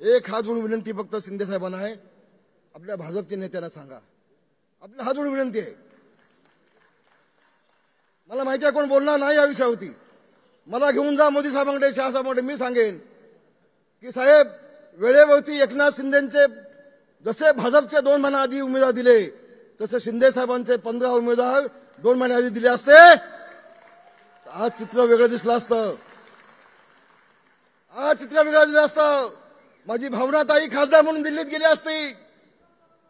एक हात जोडून विनंती फक्त शिंदे साहेबांना आहे, आपल्या भाजपच्या नेत्यांना सांगा, आपल्या हात जोडून विनंती आहे. मला माहिती आहे कोण बोलणार नाही या विषयावरती. मला घेऊन जा मोदी साहेबांकडे, शहा साहेबांकडे. मी सांगेन की साहेब, वेळेवरती एकनाथ शिंदेचे जसे भाजपचे 2 महिने आधी उमेदवार दिले, तसे शिंदे साहेबांचे 15 उमेदवार 2 महिने आधी दिले असते, आज चित्र वेगळं दिसलं असतं. आज चित्र वेगळं दिलं असतं. माझी भावनाताई खासदार म्हणून दिल्लीत गेली असती.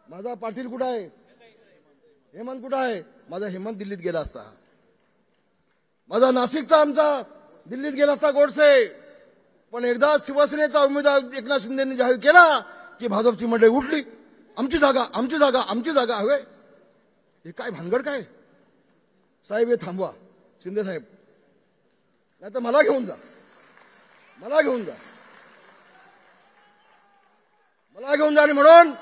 माझा पाटील कुठं आहे? हेमंत कुठं आहे? माझा हेमंत दिल्लीत गेला असता. माझा नाशिकचा आमचा दिल्लीत गेला असता गोडसे. पण एकदा शिवसेनेचा उमेदवार एकनाथ शिंदेंनी जाहीर केला की भाजपची मंडळी उठली. आमची जागा, आमची जागा, आमची जागा हवे. हे काय भानगड काय? साहेब हे थांबवा. शिंदे साहेब, नाही तर मला घेऊन जा, मला घेऊन जा, मला घेऊन जा. आणि म्हणून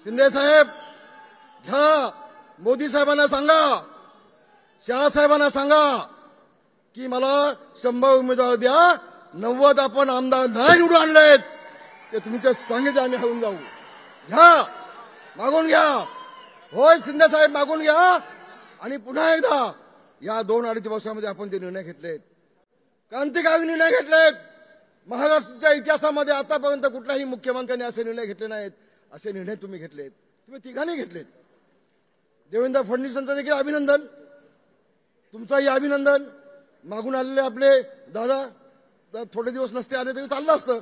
शिंदे साहेब घ्या, मोदी साहेबांना सांगा, शहा साहेबांना सांगा की मला 100 उमेदवार द्या. 90 आपण आमदार नाही निवडून आणलेत, ते तुमच्या सांगितले आम्ही हळून जाऊ. घ्या, मागून घ्या. होय शिंदे साहेब, मागून घ्या. आणि पुन्हा एकदा या 2-2.5 वर्षामध्ये आपण ते निर्णय घेतलेत, क्रांतिकारी निर्णय घेतलेत. महाराष्ट्राच्या इतिहासामध्ये आतापर्यंत कुठल्याही मुख्यमंत्र्यांनी असे निर्णय घेतले नाहीत. असे निर्णय तुम्ही घेतलेत, तुम्ही तिघांनी घेतलेत. देवेंद्र फडणवीसांचं देखील अभिनंदन, तुमचंही अभिनंदन. मागून आलेले आपले दादा थोडे दिवस नसते आले तरी चाललं असतं.